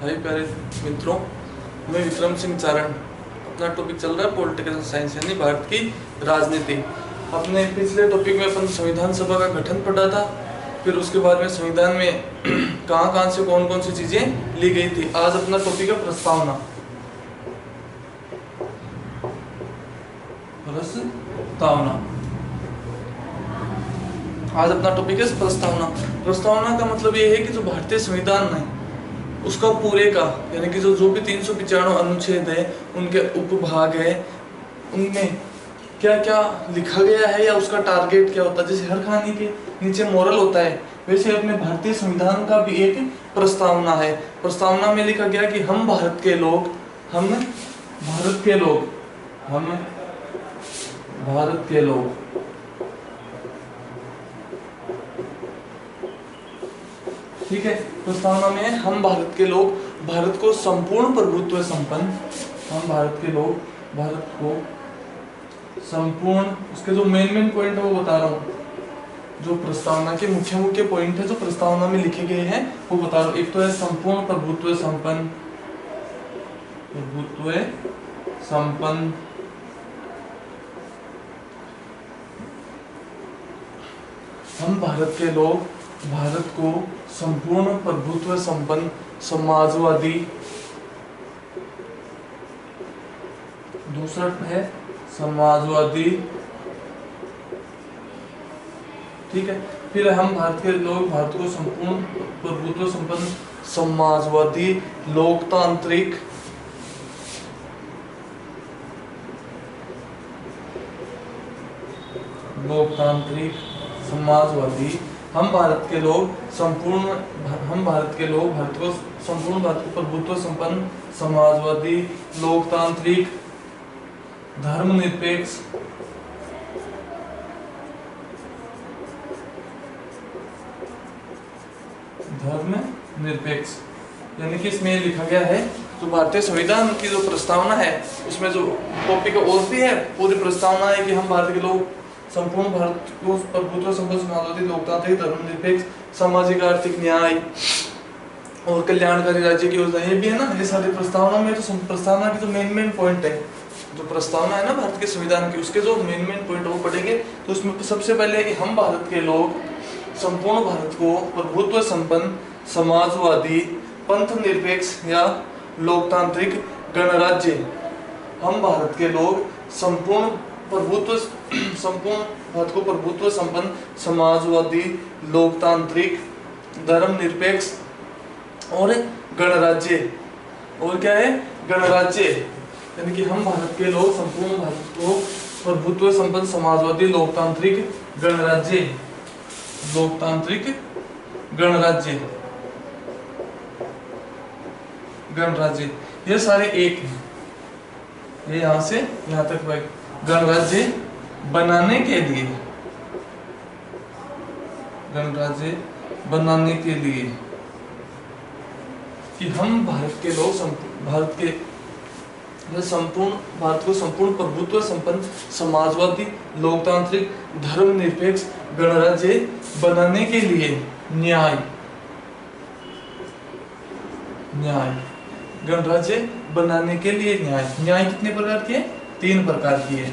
हाय प्यारे मित्रों, मैं विक्रम सिंह चारण। अपना टॉपिक चल रहा है पॉलिटिकल साइंस यानी भारत की राजनीति। अपने पिछले टॉपिक में अपन संविधान सभा का गठन पढ़ा था, फिर उसके बाद में संविधान में कहाँ कहाँ से कौन कौन सी चीज़ें ली गई थी। आज अपना टॉपिक है प्रस्तावना। प्रस्तावना आज अपना टॉपिक है प्रस्तावना। प्रस्तावना का मतलब ये है कि जो भारतीय संविधान है उसका पूरे का यानी कि जो भी 395 अनुच्छेद है, उनके उपभाग है, उनमें क्या क्या लिखा गया है या उसका टारगेट क्या होता है। जैसे हर कहानी के नीचे मोरल होता है, वैसे अपने भारतीय संविधान का भी एक प्रस्तावना है। प्रस्तावना में लिखा गया कि हम भारत के लोग, हम भारत के लोग, हम भारत के लोग ठीक है। प्रस्तावना में हम भारत के लोग भारत को संपूर्ण प्रभुत्व संपन्न, हम भारत के लोग भारत को संपूर्ण, उसके जो मेन पॉइंट है वो बता रहा हूँ। जो प्रस्तावना के मुख्य पॉइंट है जो प्रस्तावना में लिखे गए हैं वो बता रहा हूँ। एक तो है संपूर्ण प्रभुत्व संपन्न, प्रभुत्व संपन्न, हम भारत के लोग भारत को संपूर्ण प्रभुत्व संपन्न समाजवादी, दूसरा है समाजवादी, ठीक है। फिर हम भारत के लोग भारत को संपूर्ण प्रभुत्व संपन्न समाजवादी, लोकतांत्रिक, लोकतांत्रिक समाजवादी, हम भारत के लोग संपूर्ण, हम भारत के लोग भारत को संपूर्ण भारत को प्रभुत्व संपन्न समाजवादी, लोकतांत्रिक, धर्मनिरपेक्ष, धर्मनिरपेक्ष यानी कि इसमें लिखा गया है जो भारतीय संविधान की जो प्रस्तावना है उसमें जो टॉपिक और भी है, पूरी प्रस्तावना है कि हम भारत के लोग संपूर्ण भारत को प्रभुत्व संपन्न समाजवादी, लोकतांत्रिक, धर्मनिरपेक्ष, सामाजिक आर्थिक न्याय और कल्याणकारी राज्य की योजना, ये भी है ना। ये सारी प्रस्तावना में तो प्रस्तावना की जो मेन पॉइंट है, जो प्रस्तावना है ना भारत के संविधान की, उसके जो मेन पॉइंट वो पढ़ेंगे। तो उसमें सबसे पहले है कि हम भारत के लोग संपूर्ण भारत को प्रभुत्व संपन्न समाजवादी, पंथ निरपेक्ष या लोकतांत्रिक गणराज्य, हम भारत के लोग संपूर्ण भारत को प्रभुत्व संपन्न समाजवादी, लोकतांत्रिक, धर्मनिरपेक्ष और गणराज्य, और क्या है गणराज्य, यानी कि हम भारत के लोग संपूर्ण भारत को प्रभुत्व संपन्न समाजवादी, लोकतांत्रिक, गणराज्य, लोकतांत्रिक, गणराज्य, गणराज्य, ये सारे एक हैं। ये यहां से यहां तक गणराज्य बनाने के लिए, गणराज्य बनाने के लिए कि हम भारत के लोग भारत के संपूर्ण भारत को संपूर्ण प्रभुत्व संपन्न समाजवादी, लोकतांत्रिक, धर्मनिरपेक्ष गणराज्य बनाने के लिए न्याय, न्याय, गणराज्य बनाने के लिए न्याय। न्याय कितने प्रकार के हैं? 3 प्रकार की है।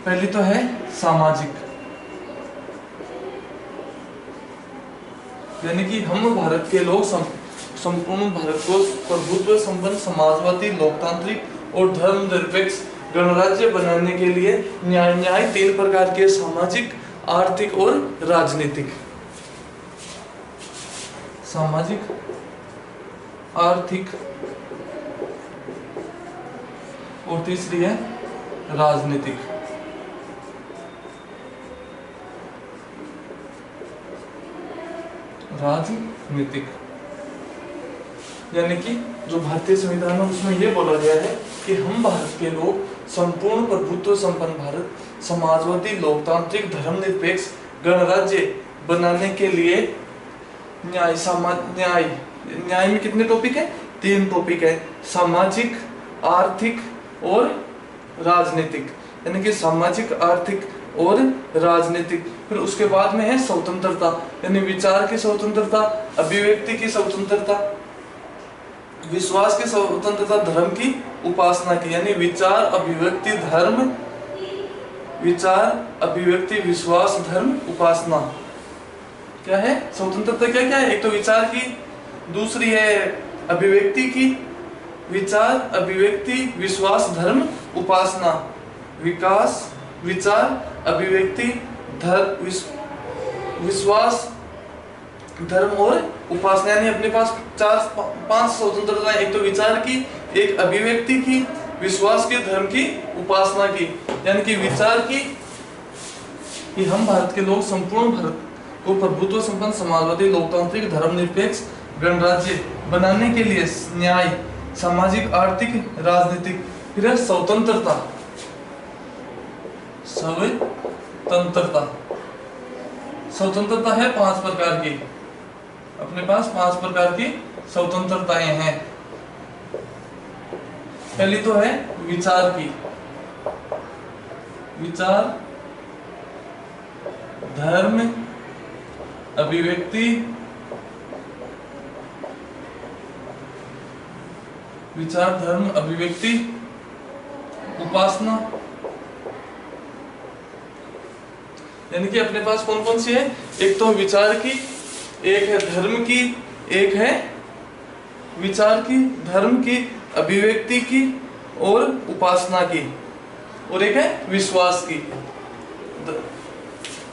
पहली तो है सामाजिक, यानी कि हम भारत के लोग संपूर्ण भारत को प्रभुत्व संपन्न समाजवादी, लोकतांत्रिक और धर्मनिरपेक्ष गणराज्य बनाने के लिए न्याय। न्याय 3 प्रकार के, सामाजिक, आर्थिक और राजनीतिक। सामाजिक, आर्थिक और तीसरी है राजनीतिक। राजनीतिक यानी कि जो भारतीय संविधान है उसमें यह बोला गया है कि हम भारत के लोग संपूर्ण प्रभुत्व संपन्न भारत, समाजवादी, लोकतांत्रिक, धर्मनिरपेक्ष गणराज्य बनाने के लिए न्याय। न्याय, न्याय में कितने टॉपिक है? 3 टॉपिक है, सामाजिक, आर्थिक और राजनीतिक, यानी कि सामाजिक, आर्थिक और राजनीतिक। फिर उसके बाद में है स्वतंत्रता, यानी विचार की स्वतंत्रता, अभिव्यक्ति की स्वतंत्रता, विश्वास की स्वतंत्रता, धर्म की उपासना की, यानी विचार अभिव्यक्ति धर्म, विचार अभिव्यक्ति विश्वास धर्म उपासना। क्या है स्वतंत्रता? क्या क्या है? एक तो विचार की, दूसरी है अभिव्यक्ति की, विचार अभिव्यक्ति विश्वास धर्म उपासना। विकास, विचार अभिव्यक्ति धर्म विश्वास धर्म और उपासना, यानी अपने पास 4-5 स्वतंत्रता। एक तो विचार की, एक अभिव्यक्ति की, विश्वास की, धर्म की, उपासना की। यानी कि विचार की कि हम भारत के लोग संपूर्ण भारत को प्रभुत्व संपन्न समाजवादी लोकतांत्रिक धर्मनिरपेक्ष गणराज्य बनाने के लिए न्याय, सामाजिक, आर्थिक, राजनीतिक। फिर है स्वतंत्रता, स्वतंत्रता। स्वतंत्रता है 5 प्रकार की, अपने पास 5 प्रकार की स्वतंत्रताएं हैं। पहली तो है विचार की, विचार, धर्म, अभिव्यक्ति, विचार, धर्म, अभिव्यक्ति, उपासना। यानी कि अपने पास कौन कौन सी है? एक तो विचार की, एक है धर्म की, एक है विचार की, धर्म की, अभिव्यक्ति की और उपासना की, और एक है विश्वास की,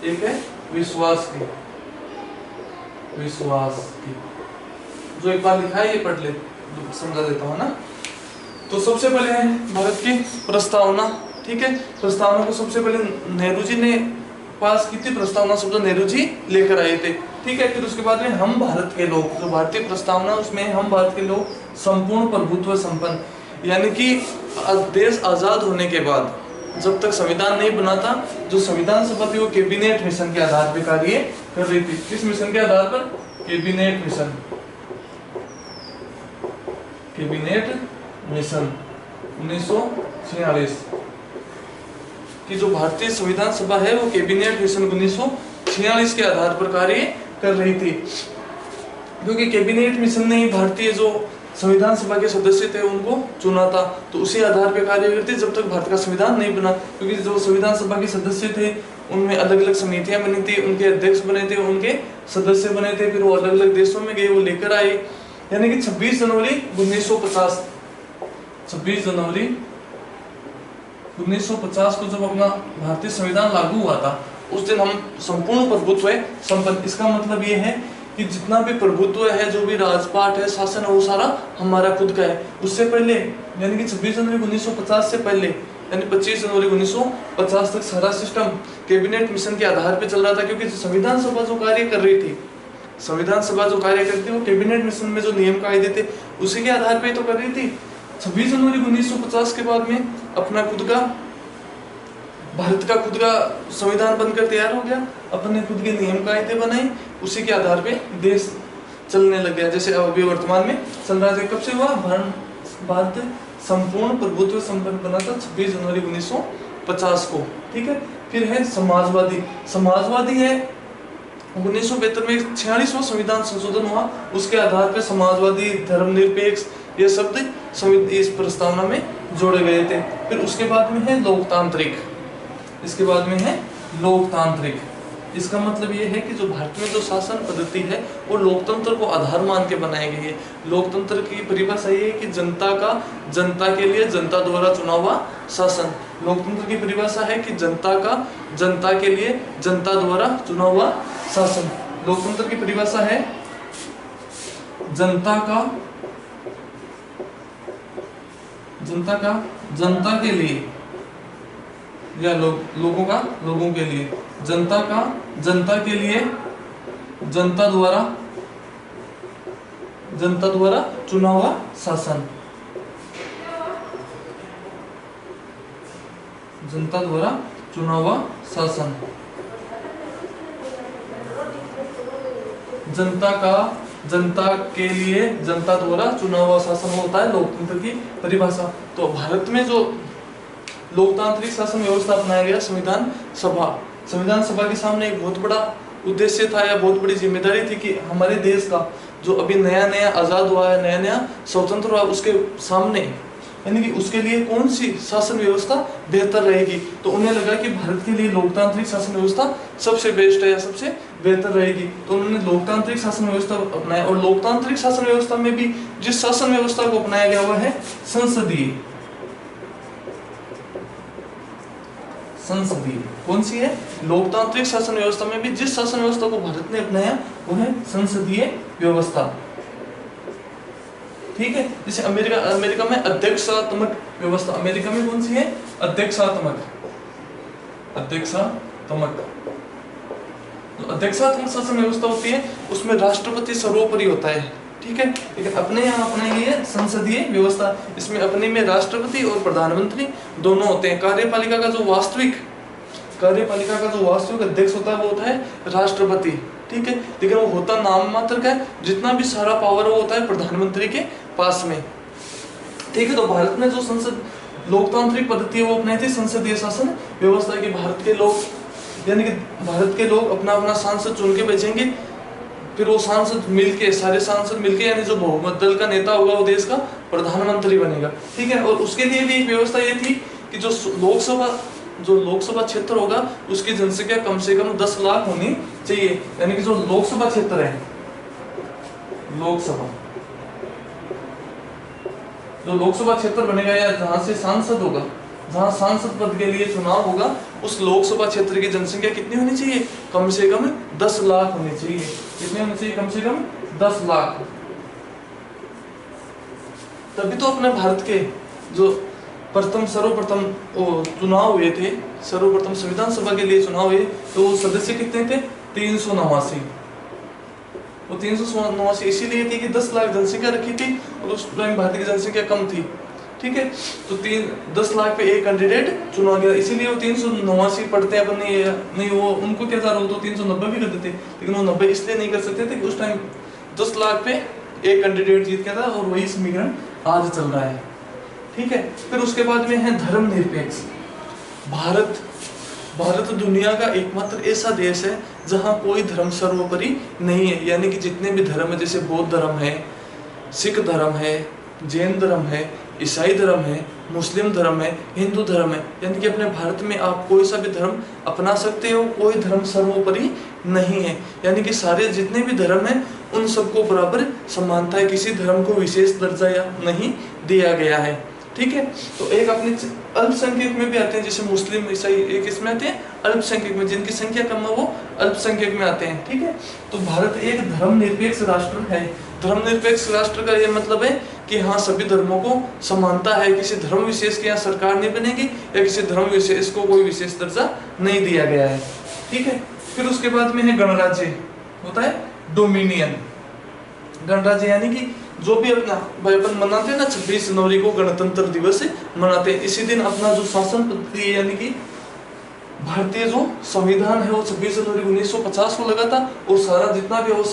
एक है विश्वास की, विश्वास की। जो एक बार लिखा है ये पढ़ ले, समझा देता हूं ना। तो सबसे पहले है भारत की प्रस्तावना। ठीक है, प्रस्तावना को सबसे पहले नेहरू जी ने पास की थी। प्रस्तावना शब्द नेहरू जी लेकर आए थे। ठीक है, फिर उसके बाद में हम भारत के लोग, जो भारतीय प्रस्तावना उसमें हम भारत के लोग संपूर्ण प्रभुत्व संपन्न, यानी कि देश आजाद होने के बाद जब तक संविधान नहीं बना था, जो संविधान सभा थी वो कैबिनेट मिशन के आधार पर कार्य कर रही थी। किस मिशन के आधार पर? कैबिनेट मिशन, कैबिनेट मिशन 1946 की जो भारतीय संविधान सभा है वो कैबिनेट मिशन 1946 के आधार पर कार्य कर रही थी। क्योंकि कैबिनेट मिशन ने ही भारतीय जो संविधान सभा के सदस्य थे उनको चुना था, तो उसी आधार पर कार्य करती जब तक भारत का संविधान नहीं बना। क्योंकि जो संविधान सभा के सदस्य थे उनमें अलग अलग समितियां बनी थी, उनके अध्यक्ष बने थे, उनके सदस्य बने थे, फिर वो अलग अलग देशों में गए, वो लेकर आए। यानी कि 26 जनवरी 1950, 26 जनवरी 1950 को जब अपना भारतीय संविधान लागू हुआ था, उस दिन हम संपूर्ण प्रभुत्व है संपन्न। इसका मतलब ये है कि जितना भी प्रभुत्व है, जो भी राजपाट है, शासन है, वो सारा हमारा खुद का है। उससे पहले यानी कि 26 जनवरी 1950 से पहले यानी 25 जनवरी 1950 तक सारा सिस्टम कैबिनेट मिशन के आधार पर चल रहा था। क्योंकि संविधान सभा जो कार्य कर रही थी, संविधान सभा जो कार्य करती है वो कैबिनेट मिशन में जो नियम कायदे थे उसी के आधार पर तो कर रही थी। 26 जनवरी 1950 के बाद में अपना खुद का, भारत का खुद का संविधान बनकर तैयार हो गया, अपने खुद के नियम कायदे बनाए, उसी के आधार पे देश चलने लग गया। जैसे अभी वर्तमान में चल रहा है। कब से हुआ? भारत संपूर्ण प्रभुत्व संपन्न बना था 26 जनवरी 1950 को। ठीक है, फिर है समाजवादी। समाजवादी है 1972 में 46वां संविधान संशोधन हुआ, उसके आधार पर समाजवादी, धर्मनिरपेक्ष ये शब्द इस प्रस्तावना में जोड़े गए थे। फिर उसके बाद में है लोकतांत्रिक, इसके बाद में है लोकतांत्रिक। इसका मतलब ये है कि जो भारत में जो शासन पद्धति है वो लोकतंत्र को आधार मान के बनाई गई है। लोकतंत्र की परिभाषा ये है कि जनता के लिए जनता द्वारा चुना हुआ शासन। लोकतंत्र की परिभाषा है कि जनता के लिए जनता द्वारा चुना हुआ शासन। लोकतंत्र की परिभाषा है जनता के लिए या लोगों के लिए, जनता के लिए जनता द्वारा चुना हुआ शासन, जनता द्वारा चुना हुआ शासन। जनता के लिए जनता द्वारा चुना हुआ शासन होता है लोकतंत्र की परिभाषा। तो भारत में जो लोकतांत्रिक शासन व्यवस्था अपनाया गया, संविधान सभा के सामने एक बहुत बड़ा उद्देश्य था या बहुत बड़ी जिम्मेदारी थी कि हमारे देश का जो अभी नया नया आज़ाद हुआ है, नया नया स्वतंत्र हुआ, उसके सामने यानी कि उसके लिए कौन सी शासन व्यवस्था बेहतर रहेगी, तो उन्हें लगा कि भारत के लिए लोकतांत्रिक शासन व्यवस्था सबसे बेस्ट है या सबसे बेहतर रहेगी। तो उन्होंने लोकतांत्रिक शासन व्यवस्था अपनाया, और लोकतांत्रिक शासन व्यवस्था में भी जिस शासन व्यवस्था को अपनाया गया हुआ है संसदीय। संसदीय कौन सी है? लोकतांत्रिक शासन व्यवस्था में भी जिस शासन व्यवस्था को भारत ने अपनाया वो है संसदीय व्यवस्था। ठीक है, जैसे अमेरिका में अध्यक्षात्मक व्यवस्था, अमेरिका में कौन सी है? अध्यक्षात्मक। अध्यक्षात्मक शासन व्यवस्था होती है, उसमें राष्ट्रपति सर्वोपरि होता है। ठीक है, लेकिन अपने यहाँ अपनाएंगे ये संसदीय व्यवस्था, इसमें अपने में राष्ट्रपति और प्रधानमंत्री दोनों होते हैं। कार्यपालिका का जो वास्तविक अध्यक्ष होता है वो होता है राष्ट्रपति। ठीक है, लेकिन वो होता नाम मात्र का है, जितना भी सारा पावर वो होता है प्रधानमंत्री के पास में। ठीक है, तो भारत में जो संसद लोकतांत्रिक पद्धति है वो अपनाई थी संसदीय शासन व्यवस्था की। भारत के लोग अपना अपना सांसद चुन के भेजेंगे, फिर वो सांसद मिलके, सारे सांसद मिलके, यानी जो बहुमत दल का नेता होगा वो देश का प्रधानमंत्री बनेगा। ठीक है, और उसके लिए भी एक व्यवस्था ये थी कि जो लोकसभा क्षेत्र होगा उसकी जनसंख्या कम से कम 10 लाख होनी चाहिए। यानी कि जो लोकसभा क्षेत्र है, जो लोकसभा क्षेत्र बनेगा या जहां से सांसद होगा, जहां सांसद पद के लिए चुनाव होगा, उस लोकसभा क्षेत्र की जनसंख्या कितनी होनी चाहिए? कम से कम 10 लाख होनी चाहिए। कितनी होनी चाहिए? कम से कम 10 लाख। तभी तो अपने भारत के जो सर्वप्रथम चुनाव हुए थे, सर्वप्रथम संविधान सभा के लिए चुनाव हुए, तो वो सदस्य कितने थे? 389। वो 389 इसीलिए थी कि 10 लाख जनसंख्या रखी थी और उस टाइम भारत की जनसंख्या कम थी। ठीक है, तो 10 लाख पे एक कैंडिडेट चुना गया, इसीलिए वो 389 पढ़ते हैं अपन नहीं वो उनको क्या था, वो तो 390 भी कर देते, लेकिन वो 90 इसलिए नहीं कर सकते थे कि उस टाइम 10 लाख पे एक कैंडिडेट जीत गया था, और वही समीकरण आज चल रहा है। ठीक है, फिर उसके बाद में है धर्मनिरपेक्ष। भारत दुनिया का एकमात्र ऐसा देश है जहां कोई धर्म सर्वोपरि नहीं है। यानी कि जितने भी धर्म है, जैसे बौद्ध धर्म है, सिख धर्म है, जैन धर्म है, ईसाई धर्म है, मुस्लिम धर्म है, हिंदू धर्म है, यानी कि अपने भारत में आप कोई सा भी धर्म अपना सकते हो, कोई धर्म सर्वोपरि नहीं है। यानी कि सारे जितने भी धर्म हैं उन सबको बराबर समानता है, किसी धर्म को विशेष दर्जा या नहीं दिया गया है। ठीक है, तो एक अपने अल्पसंख्यक में भी आते हैं, जैसे मुस्लिम, ईसाई, एक इसमें आते हैं अल्पसंख्यक में, जिनकी संख्या कम है वो अल्पसंख्यक में आते हैं। ठीक है, तो भारत एक धर्मनिरपेक्ष राष्ट्र है। धर्मनिरपेक्ष राष्ट्र का ये मतलब है कि हाँ, सभी धर्मों को समानता है, किसी धर्म विशेष की यहाँ सरकार नहीं बनेगी या किसी धर्म विशेष को कोई विशेष दर्जा नहीं दिया गया है। ठीक है, फिर उसके बाद में है गणराज्य, होता है डोमिनियन। गणराज्य यानी कि जो भी अपना भाई अपन मनाते हैं ना 26 जनवरी को गणतंत्र दिवस मनाते हैं, इसी दिन अपना जो शासन पद्धति है, यानी कि भारतीय जो संविधान है वो 26 जनवरी 1950 को लगा था, और सारा जितना भी वो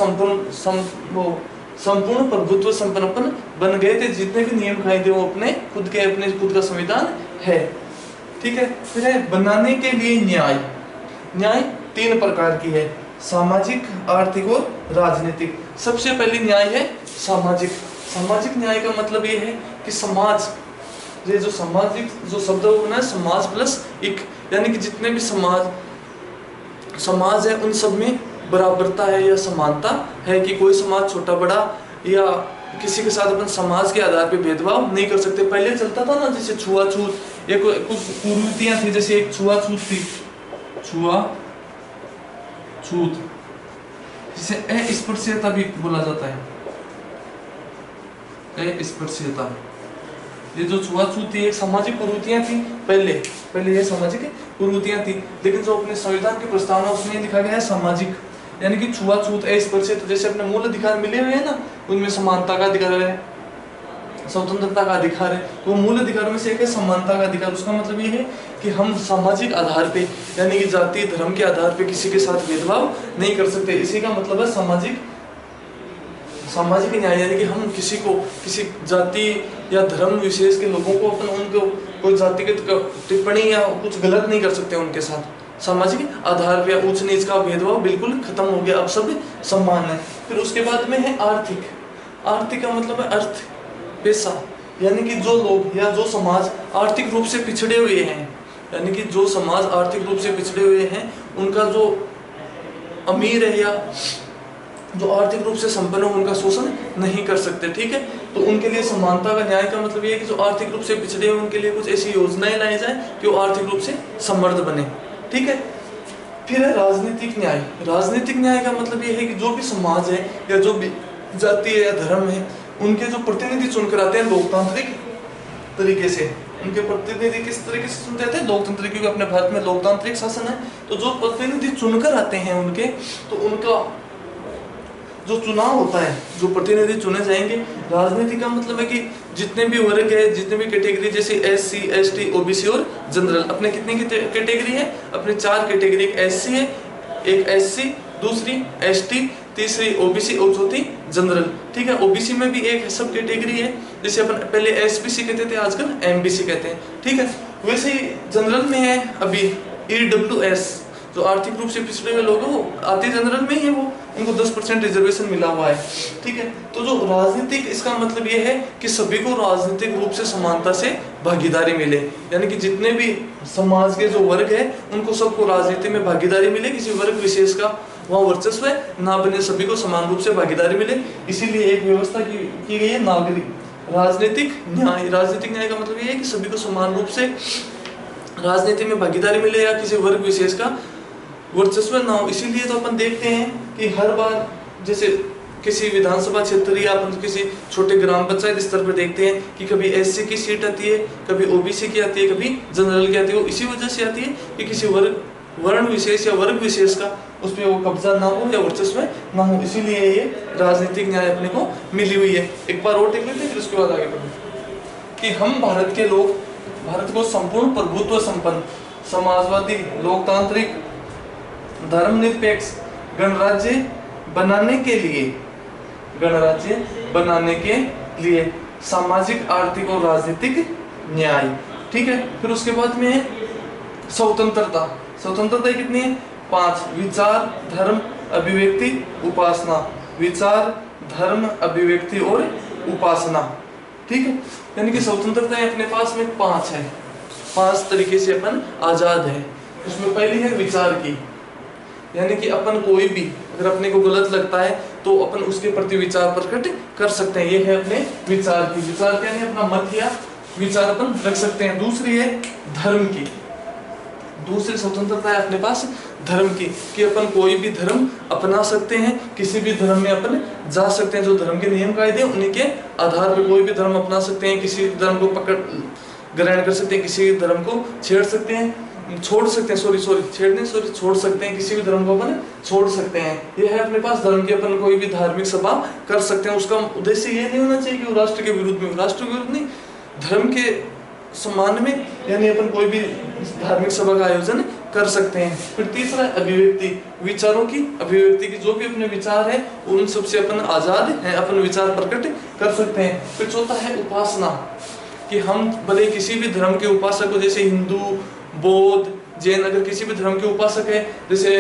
संपूर्ण प्रभुत्व संपन्न बन गए थे। जितने भी नियम कायदे वो अपने खुद का संविधान है। ठीक है, फिर है बनाने के लिए न्याय 3 प्रकार की है, सामाजिक, आर्थिक और राजनीतिक। सबसे पहली न्याय है सामाजिक न्याय का मतलब ये है कि समाज, ये जो सामाजिक जो शब्द बना है समाज प्लस एक, यानी कि जितने भी समाज है उन सब में बराबरता है या समानता है, कि कोई समाज छोटा बड़ा या किसी के साथ अपन समाज के आधार पे भेदभाव नहीं कर सकते। पहले चलता था ना, जैसे छुआछूत, या कुछ कुरीतियां थी, जैसे एक छुआछूत थी, जिसे अस्पृश्यता भी बोला जाता है, अस्पृश्यता। ये जो छुआछूत थी एक सामाजिक कुरीतियां थी, पहले ये सामाजिक कुरीतियां थी, लेकिन जो अपने संविधान की प्रस्तावना उसमें लिखा गया है सामाजिक, यानी कि छुआछूत, अस्पृश्यता, जैसे अपने मूल अधिकार मिले हुए हैं ना, उनमें समानता का अधिकार है, स्वतंत्रता का अधिकार है, तो मूल अधिकारों में से एक है समानता का अधिकार। उसका मतलब ये है कि हम सामाजिक आधार पे, यानी कि जाति धर्म के आधार पे किसी के साथ भेदभाव नहीं कर सकते। इसी का मतलब है सामाजिक न्याय, यानी कि हम किसी जाति या धर्म विशेष के लोगों को उनको कोई जातिगत टिप्पणी या कुछ गलत नहीं कर सकते उनके साथ। सामाजिक आधार पे उच्च नीच का भेदभाव बिल्कुल खत्म हो गया, अब सब समान है। फिर उसके बाद में है आर्थिक। आर्थिक का मतलब है अर्थ, पैसा, यानी कि जो लोग या जो समाज आर्थिक रूप से पिछड़े हुए हैं, यानी कि जो समाज आर्थिक रूप से पिछड़े हुए हैं, उनका जो अमीर है या जो आर्थिक रूप से संपन्न हो उनका शोषण नहीं कर सकते, ठीक है। तो उनके लिए समानता का न्याय का मतलब ये है कि जो आर्थिक रूप से पिछड़े हैं उनके लिए कुछ ऐसी योजनाएं लाई जाए कि वो आर्थिक रूप से समृद्ध बने, ठीक है। फिर है राजनीतिक न्याय। राजनीतिक न्याय का मतलब ये है कि जो भी समाज है या जो भी जाति है या धर्म है, उनके जो प्रतिनिधि चुनकर आते हैं लोकतांत्रिक तरीके से, उनके प्रतिनिधि किस तरीके से चुनते हैं, लोकतांत्रिक, क्योंकि अपने भारत में लोकतांत्रिक शासन है। तो जो प्रतिनिधि चुनकर आते हैं उनके, तो उनका जो चुनाव होता है, जो प्रतिनिधि चुने जाएंगे, राजनीति का मतलब है कि जितने भी वर्ग है, जितने भी कैटेगरी, जैसे SC, ST, OBC और जनरल, अपने कितने कैटेगरी है, अपने 4 कैटेगरी, एक SC है, एक SC, दूसरी ST, तीसरी OBC और चौथी जनरल, ठीक है। OBC में भी एक सब कैटेगरी है, जैसे अपन पहले SBC कहते थे, आजकल MBC कहते हैं, ठीक है। वैसे ही जनरल में है अभी EWS, जो आर्थिक रूप से पिछड़े हुए लोग हैं, वो आते जनरल में ही है, वो उनको 10% रिजर्वेशन मिला हुआ है, ठीक है। तो जो राजनीतिक, इसका मतलब ये है कि सभी को राजनीतिक रूप से समानता से भागीदारी मिले, यानी कि जितने भी समाज के जो वर्ग है उनको सबको राजनीति में भागीदारी मिले, किसी वर्ग विशेष का वहाँ वर्चस्व ना बने, सभी को समान रूप से भागीदारी मिले। इसीलिए एक व्यवस्था की गई है नागरिक राजनीतिक न्याय। राजनीतिक न्याय का मतलब ये है कि सभी को समान रूप से राजनीति में भागीदारी मिले या किसी वर्ग विशेष का वर्चस्व ना हो। इसीलिए तो अपन देखते हैं कि हर बार जैसे किसी विधानसभा क्षेत्र या अपन किसी छोटे ग्राम पंचायत स्तर पर देखते हैं कि कभी SC की सीट आती है, कभी OBC की आती है, कभी जनरल की आती है। वो इसी वजह से आती है कि किसी वर्ण विशेष या वर्ग विशेष का उस पर वो कब्जा ना हो या वर्चस्व ना हो, इसीलिए ये राजनीतिक न्याय अपने को मिली हुई है। एक बार और देख लेते हैं, फिर उसके बाद आगे बढ़ें कि हम भारत के लोग भारत को संपूर्ण प्रभुत्व संपन्न, समाजवादी, लोकतांत्रिक, धर्मनिरपेक्ष गणराज्य बनाने के लिए सामाजिक, आर्थिक और राजनीतिक न्याय, ठीक है। फिर उसके बाद में है स्वतंत्रता। स्वतंत्रता कितनी है? 5। विचार, धर्म, अभिव्यक्ति, उपासना। विचार, धर्म, अभिव्यक्ति और उपासना, ठीक है। यानी कि स्वतंत्रता अपने पास में 5 है, 5 तरीके से अपन आजाद है। उसमें पहली है विचार की, यानी कि अपन कोई भी अगर अपने को गलत लगता है तो अपन उसके प्रति विचार प्रकट कर सकते हैं, ये है अपने विचार की। विचार क्या है? अपना मत या विचार अपन रख सकते हैं। दूसरी है धर्म की, दूसरी स्वतंत्रता है अपने पास धर्म की, कि अपन कोई भी धर्म अपना सकते हैं, किसी भी धर्म में अपन जा सकते हैं। जो धर्म के नियम कायदे उन्हीं के आधार पर कोई भी धर्म अपना सकते हैं, किसी धर्म को पकड़ ग्रहण कर सकते हैं, किसी धर्म को छेड़ सकते हैं, छोड़ सकते हैं, छोड़ सकते हैं, किसी भी धर्म को अपन छोड़ सकते हैं। ये है अपने पास धर्म की, अपन कोई भी धार्मिक सभा कर सकते हैं। उसका उद्देश्य ये नहीं होना चाहिए कि वो राष्ट्र के विरुद्ध में, राष्ट्र के विरुद्ध नहीं, धर्म के सम्मान में, यानी अपन कोई भी धार्मिक सभा का आयोजन कर सकते हैं। फिर तीसरा अभिव्यक्ति, विचारों की अभिव्यक्ति की, जो भी अपने विचार है उन सबसे अपन आजाद हैं, अपन विचार प्रकट कर सकते हैं। फिर चौथा है उपासना, कि हम भले किसी भी धर्म के उपासक हो, जैसे हिंदू, बौद्ध, जैन, अगर किसी भी धर्म के उपासक है, जैसे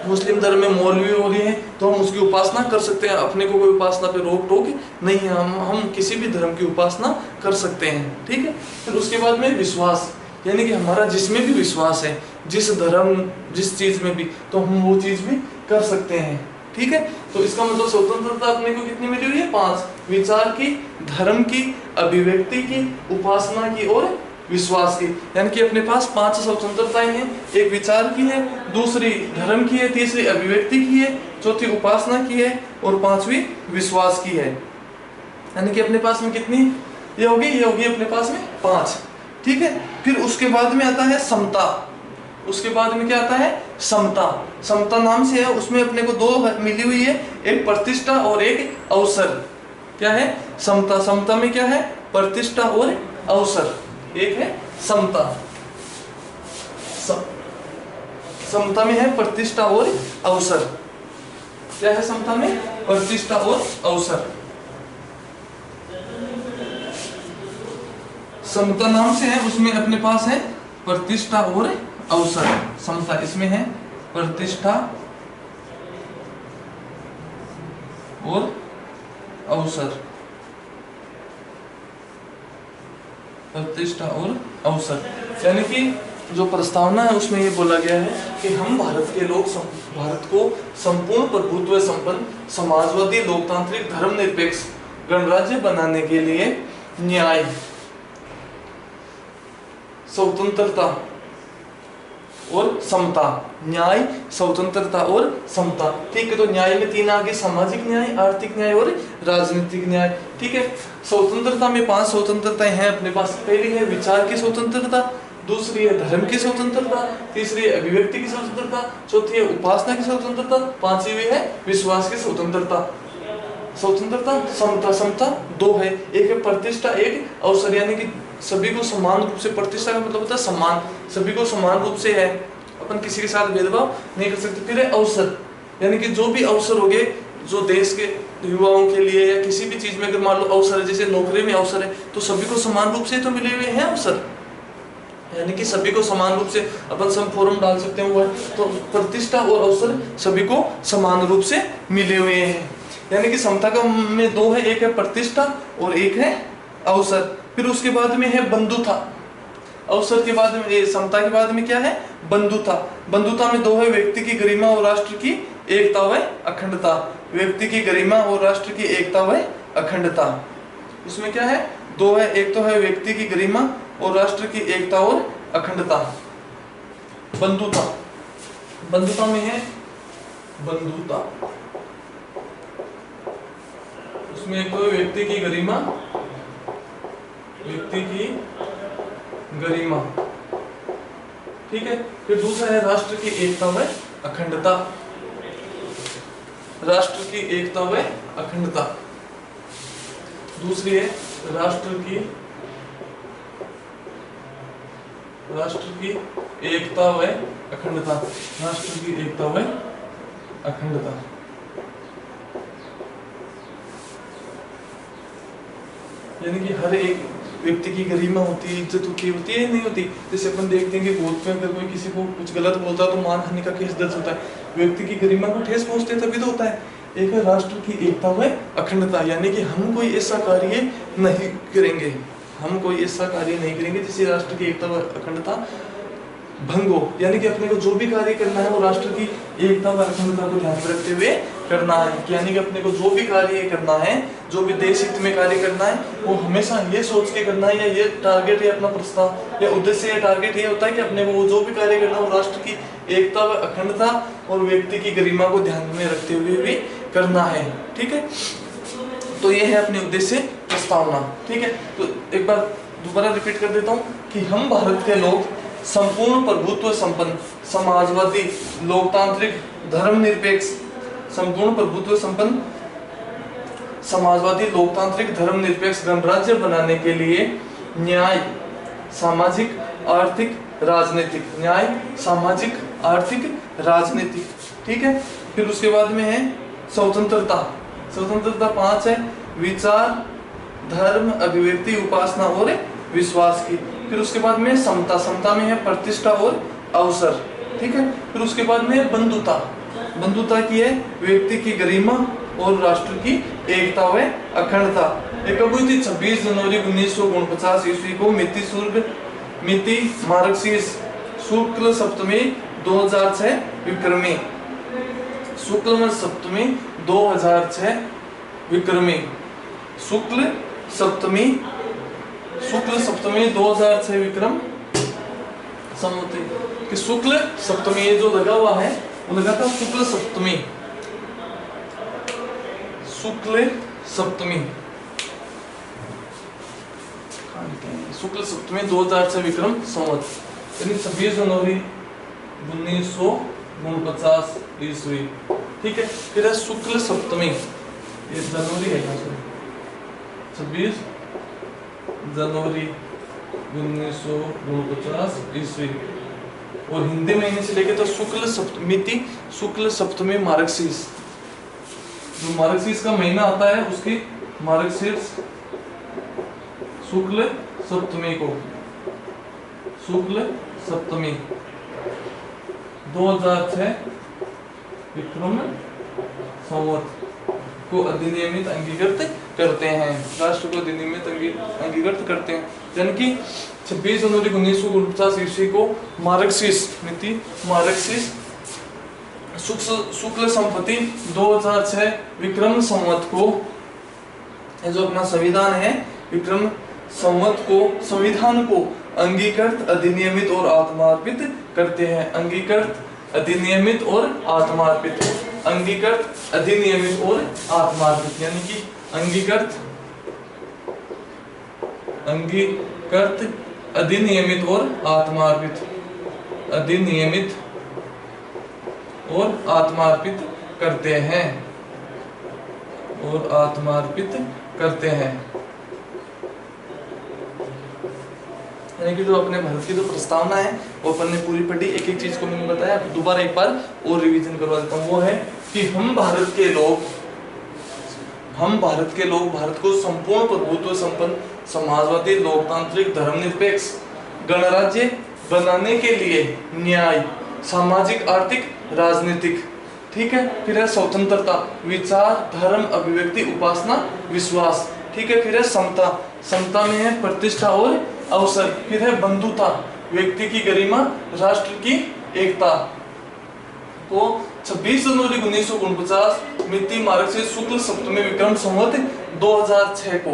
मुस्लिम धर्म में मौलवी हो रहे हैं, तो हम उसकी उपासना कर सकते हैं। अपने को कोई उपासना पे रोक टोक नहीं है, हम किसी भी धर्म की उपासना कर सकते हैं, ठीक है। फिर उसके बाद में विश्वास, यानी कि हमारा जिसमें भी विश्वास है, जिस धर्म, जिस चीज में भी, तो हम वो चीज भी कर सकते हैं, ठीक है। तो इसका मतलब स्वतंत्रता अपने को कितनी मिली हुई है? 5। विचार की, धर्म की, अभिव्यक्ति की, उपासना की और विश्वास की, यानी कि अपने पास 5 स्वतंत्रताएं हैं। एक विचार की है, दूसरी धर्म की है, तीसरी अभिव्यक्ति की है, चौथी उपासना की है और 5वीं विश्वास की है। यानी कि अपने पास में कितनी ये होगी अपने पास में 5, ठीक है। फिर उसके बाद में आता है समता। उसके बाद में क्या आता है? समता। समता नाम से है, उसमें अपने को 2 मिली हुई है, एक प्रतिष्ठा और एक अवसर। क्या है? समता। समता में क्या है? प्रतिष्ठा और अवसर। एक है समता, समता में है प्रतिष्ठा और अवसर। क्या है समता में? प्रतिष्ठा और अवसर। समता नाम से है, उसमें अपने पास है प्रतिष्ठा और अवसर, समता इसमें है प्रतिष्ठा और अवसर, प्रतिष्ठा और अवसर। यानी कि जो प्रस्तावना है उसमें ये बोला गया है कि हम भारत के लोग भारत को संपूर्ण प्रभुत्व संपन्न समाजवादी लोकतांत्रिक धर्मनिरपेक्ष गणराज्य बनाने के लिए न्याय, स्वतंत्रता और समता, न्याय, स्वतंत्रता और समता। ठीक है, तो न्याय में तीन आगे, सामाजिक न्याय, आर्थिक न्याय और राजनीतिक न्याय। ठीक है, स्वतंत्रता में 5 स्वतंत्रताएं हैं अपने पास। पहली है विचार की स्वतंत्रता, दूसरी है धर्म की स्वतंत्रता, तीसरी है अभिव्यक्ति की स्वतंत्रता, चौथी है उपासना की स्वतंत्रता, पांचवी है विश्वास की स्वतंत्रता। स्वतंत्रता, समता, समता दो है, एक है प्रतिष्ठा, एक अवसर। यानी कि सभी को समान रूप से, प्रतिष्ठा का मतलब होता है सम्मान, सभी को समान रूप से है, अपन किसी के साथ भेदभाव नहीं कर सकते। फिर है अवसर, यानी कि जो भी अवसर हो गए जो देश के युवाओं के लिए या किसी भी चीज में अगर मान लो अवसर है, जैसे नौकरी में अवसर है तो सभी को समान रूप से तो मिले हुए हैं अवसर, यानी कि सभी को समान रूप से अपन सब फॉर्म डाल सकते हैं वो है। तो प्रतिष्ठा और अवसर सभी को समान रूप से मिले हुए हैं। यानी कि समता का में दो है, एक है प्रतिष्ठा और एक है अवसर। फिर उसके बाद में है बंधुता, अवसर के बाद में, समता के बाद में क्या है, बंधुता। बंधुता में दो है, व्यक्ति की गरिमा और राष्ट्र की एकता व अखंडता, व्यक्ति की गरिमा और राष्ट्र की एकता व अखंडता। उसमें क्या है, दो है, एक तो है व्यक्ति की गरिमा और राष्ट्र की एकता और अखंडता। बंधुता, बंधुता में है बंधुता, उसमें एक तो व्यक्ति की गरिमा, व्यक्ति की गरिमा, ठीक है। फिर दूसरा है राष्ट्र की एकता व अखंडता, राष्ट्र की एकता व अखंडता। दूसरी है राष्ट्र की एकता व अखंडता, राष्ट्र की एकता व अखंडता। यानी कि हर एक व्यक्ति की गरिमा होती है, इज्जत होती है नहीं होती। जैसे अपन देखते हैं कि कोर्ट में अगर कोई किसी को कुछ गलत बोलता है तो मानहानि का केस दर्ज होता है, व्यक्ति की गरिमा को ठेस पहुंचते तभी तो होता है। एक है राष्ट्र की एकता व अखंडता, यानी कि हम कोई ऐसा कार्य नहीं करेंगे, हम कोई ऐसा कार्य नहीं करेंगे जिससे राष्ट्र की एकता व अखंडता भंग हो। यानी कि अपने को जो भी कार्य करना है वो राष्ट्र की एकता व अखंडता को ध्यान में रखते हुए करना है। यानी कि अपने को जो भी कार्य करना है, जो भी देश हित में कार्य करना है, वो हमेशा ये सोच के करना है, या ये टारगेट है अपना प्रस्ताव या उद्देश्य या टारगेट ये होता है कि अपने को जो भी कार्य करना है वो राष्ट्र की एकता व अखंडता और व्यक्ति की गरिमा को ध्यान में रखते हुए भी करना है। ठीक है, तो ये है अपने उद्देश्य प्रस्तावना। ठीक है, तो एक बार दोबारा रिपीट कर देता हूँ कि हम भारत के लोग संपूर्ण प्रभुत्व संपन्न समाजवादी लोकतांत्रिक धर्मनिरपेक्ष, संपूर्ण प्रभुत्व संपन्न समाजवादी लोकतांत्रिक धर्मनिरपेक्ष गणराज्य बनाने के लिए न्याय, सामाजिक, आर्थिक, राजनीतिक, न्याय, सामाजिक, आर्थिक, राजनीतिक। ठीक है, फिर उसके बाद में है स्वतंत्रता। स्वतंत्रता 5 है, विचार, धर्म, अभिव्यक्ति, उपासना और विश्वास की। फिर उसके बाद में समता, समता में है प्रतिष्ठा और अवसर। ठीक है, फिर उसके बाद में बंधुता, बंधुता की है व्यक्ति की गरिमा और राष्ट्र की एकता व अखंडता। ये कब हुई थी, 26 जनवरी 1949 ईस्वी को, मिति मार्क्सिस, शुक्ल सप्तमी 2006 विक्रमी, शुक्ल सप्तमी 2006 विक्रमी, शुक्ल सप्तमी 2006 विक्रम संवत कि शुक्ल सप्तमी जो लगा हुआ है वो लगा था शुक्ल सप्तमी, शुक्ल सप्तमी, शुक्ल सप्तमी 2006 विक्रम संवत, यानी 26 जनवरी 1949 ईस्वी। ठीक है, फिर है शुक्ल सप्तमी, ये जनवरी है, 26 जनवरी 1949 ईस्वी, और हिंदी महीने से लेके तो शुक्ल सप्तमी थी, शुक्ल सप्तमी मार्क्सिस, जो मार्क्सिस का महीना आता है उसकी मार्क्सिस शुक्ल सप्तमी को, शुक्ल सप्तमी 2006 विक्रम संवत को अधिनियमित अंगीकृत करते हैं, राष्ट्र को अधिनियमित अंगीकृत करते हैं। यानी कि 26 जनवरी 1949 ईस्वी को मार्क्सिस नीति मार्क्सिस शुक्ल संपत्ति 2006 विक्रम संवत को, जो अपना संविधान है विक्रम संवत को, संविधान को अंगीकृत अधिनियमित और आत्मार्पित करते हैं। अंगीकृत अधिनियमित और आत्मार्पित, अंगीकृत अधिनियमित और आत्मार्पित, यानी कि अंगीकृत अधिनियमित और आत्मार्पित, अधिनियमित और आत्मार्पित करते हैं, और आत्मार्पित करते हैं। यानी कि जो अपने भारत की जो प्रस्तावना है वो अपन ने पूरी पढ़ी, एक एक चीज को मैंने बताया, दोबारा एक बार और रिवीजन करवा देता हूँ। वो है कि हम भारत के लोग भारत को संपूर्ण प्रभुत्व संपन्न समाजवादी लोकतांत्रिक धर्मनिरपेक्ष गणराज्य बनाने के लिए न्याय, सामाजिक आर्थिक राजनीतिक, ठीक है, फिर है स्वतंत्रता, विचार धर्म अभिव्यक्ति उपासना विश्वास, ठीक है, फिर है समता, समता में है प्रतिष्ठा और अवसर, फिर है बंधुता, व्यक्ति की गरिमा, राष्ट्र की एकता। तो 26 जनवरी 1949 मिति मार्क्सिस शुक्ल सप्तमी विक्रम संवत 2006 को,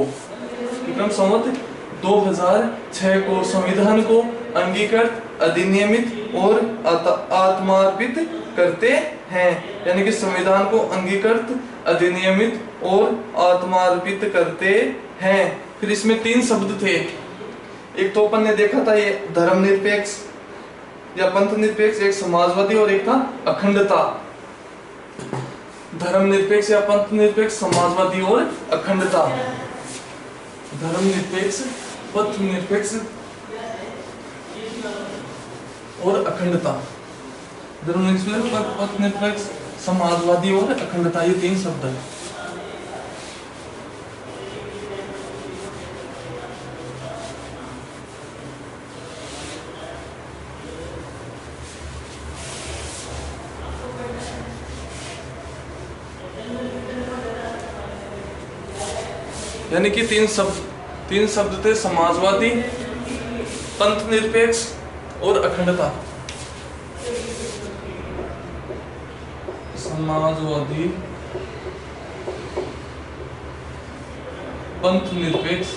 विक्रम संवत 2006 को संविधान को अंगीकृत अधिनियमित और आत्मार्पित करते हैं। यानी कि संविधान को अंगीकृत अधिनियमित और आत्मार्पित करते हैं। फिर इसमें 3 शब्द थे, एक तो अपन ने देखा था ये धर्मनिरपेक्ष या पंथ निरपेक्ष, एक समाजवादी और एक था अखंडता। धर्मनिरपेक्ष या पंथ निरपेक्ष, समाजवादी और अखंडता। धर्मनिरपेक्ष, पंथ निरपेक्ष और अखंडता। धर्मनिरपेक्ष, पंथ निरपेक्ष, समाजवादी और अखंडता, ये 3 शब्द है। यानी कि 3 शब्द थे, समाजवादी, पंथ निरपेक्ष और अखंडता। समाजवादी, पंथ निरपेक्ष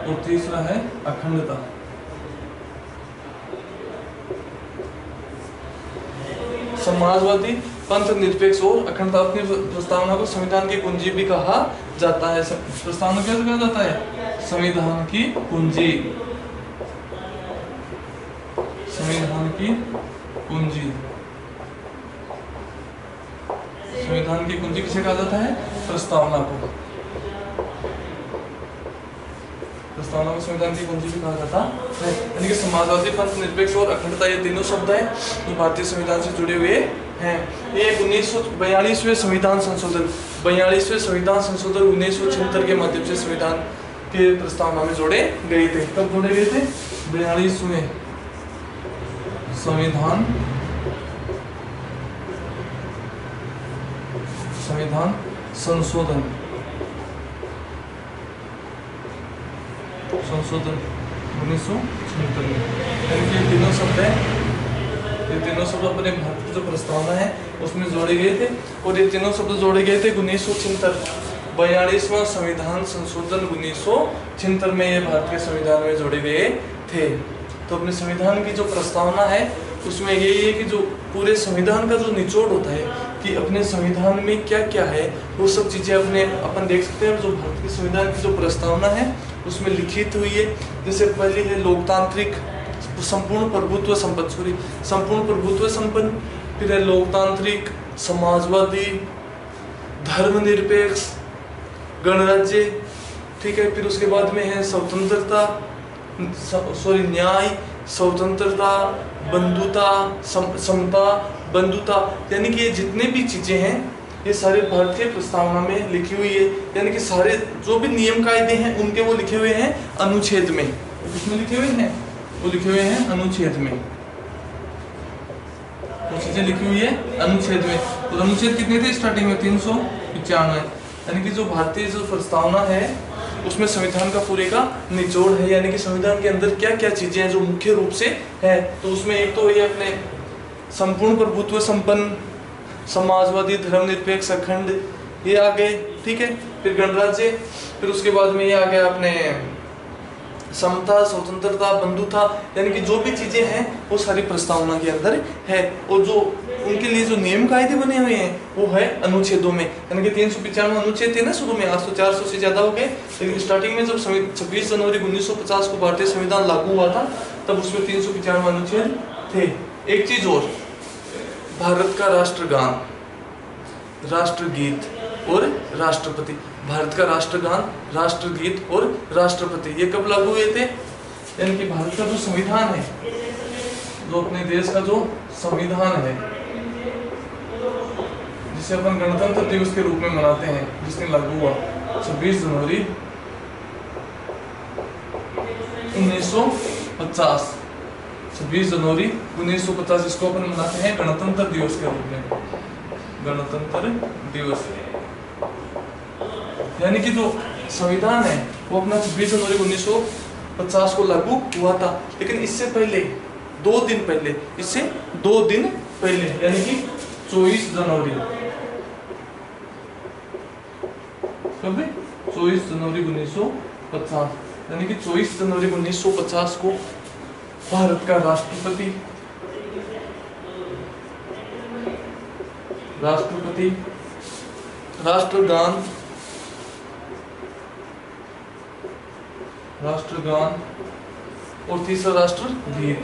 और तीसरा है अखंडता। समाजवादी, पंथ निरपेक्ष और अखंडता अपनी प्रस्तावना को संविधान की कुंजी भी कहा जाता है। प्रस्तावना कैसे कहा जाता है? संविधान की कुंजी, संविधान की कुंजी। संविधान की कुंजी किसे कहा जाता है? प्रस्तावना को। प्रस्तावना को संविधान की कुंजी भी कहा जाता है। यानी कि समाजवादी, पंथ निरपेक्ष और अखंडता, ये तीनों शब्द हैं जो भारतीय संविधान से जुड़े हुए हैं। ये 1942वें संविधान संशोधन, 42वें संविधान संशोधन 1976 के माध्यम से संविधान के प्रस्तावना में जोड़े गए थे। कब जोड़े गए थे? 42वें संविधान संशोधन 1976 में। ये तीनों शब्द है, ये तीनों शब्द अपने भारत की जो प्रस्तावना है उसमें जोड़े गए थे। और ये तीनों शब्द जोड़े गए थे 1976, 42वां संविधान संशोधन 1976 में ये भारत के संविधान में जोड़े गए थे। तो अपने संविधान की जो प्रस्तावना है उसमें यही है कि जो पूरे संविधान का जो निचोड़ होता है कि अपने संविधान में क्या क्या है, वो सब चीज़ें अपन देख सकते हैं। जो भारत के संविधान की जो प्रस्तावना है उसमें लिखित हुई है। जैसे पहले है लोकतांत्रिक, संपूर्ण प्रभुत्व संपन्न, संपूर्ण प्रभुत्व संपन्न, फिर है लोकतांत्रिक, समाजवादी, धर्मनिरपेक्ष, गणराज्य, ठीक है। फिर उसके बाद में है स्वतंत्रता, न्याय, स्वतंत्रता, बंधुता, समता, बंधुता। यानी कि ये जितने भी चीजें हैं ये सारे भारतीय प्रस्तावना में लिखी हुई है, यानी कि सारे जो भी नियम कायदे हैं उनके वो लिखे हुए हैं अनुच्छेद में। किसमें लिखे हुए हैं? वो लिखे हुए हैं अनुच्छेद में। वो चीजें लिखी हुई है अनुच्छेद में। तो अनुच्छेद कितने थे स्टार्टिंग में? 395। यानी कि जो भारतीय जो प्रस्तावना है उसमें संविधान का पूरे का निचोड़ है, यानी कि संविधान के अंदर क्या क्या चीजें हैं जो मुख्य रूप से है। तो उसमें एक तो ये अपने संपूर्ण प्रभुत्व संपन्न, समाजवादी, धर्मनिरपेक्ष, अखंड, ये आ गए, ठीक है। फिर गणराज्य, फिर उसके बाद में ये आ गया अपने समता, स्वतंत्रता, बंधुता, यानी कि जो भी चीजें हैं वो सारी प्रस्तावना के अंदर है। और जो उनके लिए जो नियम कायदे बने हुए हैं वो है अनुच्छेदों में, यानी कि 395 अनुच्छेद थे ना शुरू में, आज तो 400 से ज्यादा हो गए। लेकिन स्टार्टिंग में जब 26 जनवरी 1950 को भारतीय संविधान लागू हुआ था तब उसमें 395 अनुच्छेद थे। एक चीज और, भारत का राष्ट्रगान, राष्ट्रगीत और राष्ट्रपति। भारत का राष्ट्रगान, राष्ट्रगीत और राष्ट्रपति ये कब लागू हुए थे? यानी कि भारत का जो संविधान है, जो अपने देश का जो संविधान है, जिसे अपन गणतंत्र दिवस के रूप में मनाते हैं, जिस दिन लागू हुआ 26 जनवरी 1950। 26 जनवरी 1950 इसको अपन मनाते हैं गणतंत्र दिवस के रूप में, गणतंत्र दिवस। यानी कि जो संविधान है वो अपना 26 जनवरी 1950 को लागू हुआ था। लेकिन इससे पहले 2 दिन पहले, इससे 2 दिन पहले, यानी कि 24 जनवरी, कब? 24 जनवरी 1950, यानी कि 24 जनवरी 1950 को भारत का राष्ट्रपति, राष्ट्रगान और तीसरा राष्ट्रगीत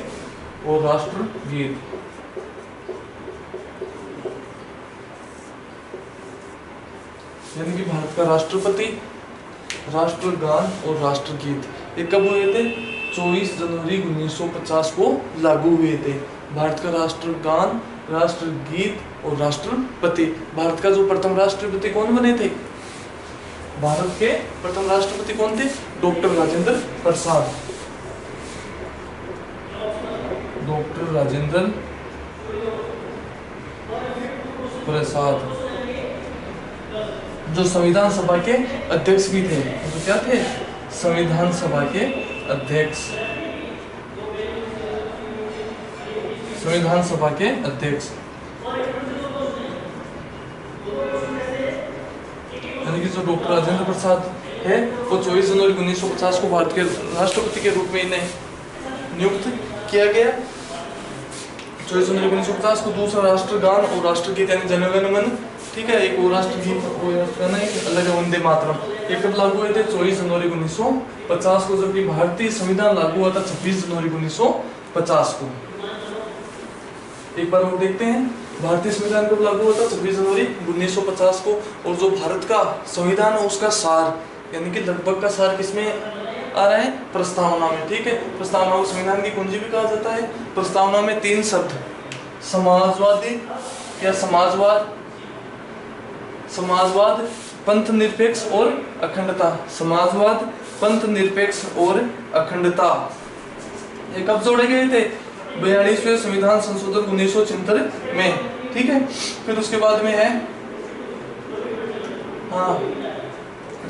और राष्ट्रगीत। यानी कि भारत का राष्ट्रपति, राष्ट्रगान और राष्ट्रगीत ये कब हुए थे? 24 जनवरी 1950 को लागू हुए थे। भारत का राष्ट्रगान, राष्ट्रगीत और राष्ट्रपति। भारत का जो प्रथम राष्ट्रपति कौन बने थे? भारत के प्रथम राष्ट्रपति कौन थे? डॉक्टर राजेंद्र प्रसाद। डॉक्टर राजेंद्र प्रसाद जो संविधान सभा के अध्यक्ष भी थे। तो क्या थे? संविधान सभा के अध्यक्ष, संविधान सभा के अध्यक्ष। यानी कि जो डॉक्टर राजेंद्र प्रसाद है वो 24 जनवरी 1950 को भारत के राष्ट्रपति के रूप में इन्हें नियुक्त किया गया। 24 जनवरी 1950 को दूसरा राष्ट्रगान और राष्ट्रगीत यानी जन गण मन, ठीक है, एक वो राष्ट्रगीत, वो गाना एक अलग है, वंदे मातरम, ये कब लागू हुए थे? 24 जनवरी 1950 को, जबकि भारतीय संविधान लागू हुआ था 26 जनवरी 1950 को। एक बार हम देखते हैं भारतीय संविधान कब लागू हुआ था? 26 जनवरी 1950 को। और जो भारत का संविधान है उसका सार, यानी कि लगभग का सार किसमें आ रहा है? प्रस्तावना में, ठीक है। प्रस्तावना को संविधान की कुंजी भी कहा जाता है। प्रस्तावना में 3 शब्द, समाजवादी या समाजवाद, समाजवाद, पंथ निरपेक्ष और अखंडता। समाजवाद, पंथ निरपेक्ष और अखंडता ये कब जोड़े गए थे? 42वें संविधान संशोधन 1976 में, ठीक है। फिर उसके बाद में है, हाँ,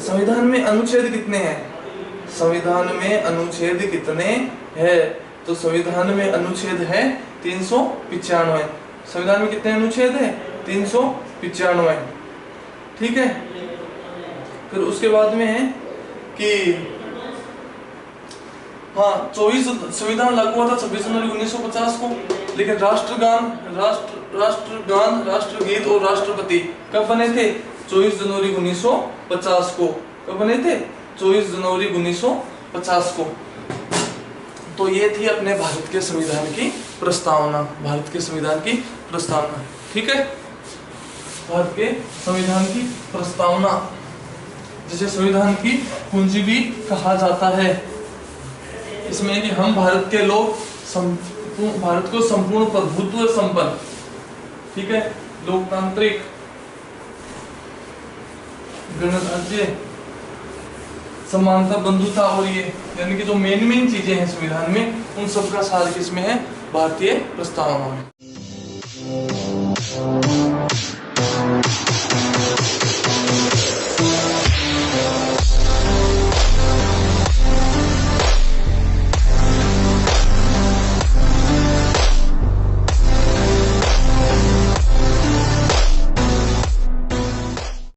संविधान में अनुच्छेद कितने हैं? संविधान में अनुच्छेद कितने हैं? तो संविधान में अनुच्छेद है 395। संविधान में कितने अनुच्छेद है? 395, ठीक है। फिर उसके बाद में है कि हाँ, 24 संविधान लागू हुआ था 26 जनवरी 1950 को, लेकिन राष्ट्रगान, राष्ट्रगीत और राष्ट्रपति कब बने थे? 24 जनवरी 1950 को। कब बने थे? 24 जनवरी 1950 को। तो ये थी अपने भारत के संविधान की प्रस्तावना, भारत के संविधान की प्रस्तावना, ठीक है। भारत के संविधान की प्रस्तावना, जिसे संविधान की कुंजी भी कहा जाता है। इसमें कि हम भारत के लोग भारत को संपूर्ण प्रभुत्व संपन्न, ठीक है, लोकतांत्रिक, गणराज्य, समानता, बंधुता, और ये यानी कि जो मेन चीजें हैं संविधान में, उन सब का सार किसमें है? भारतीय प्रस्तावना में।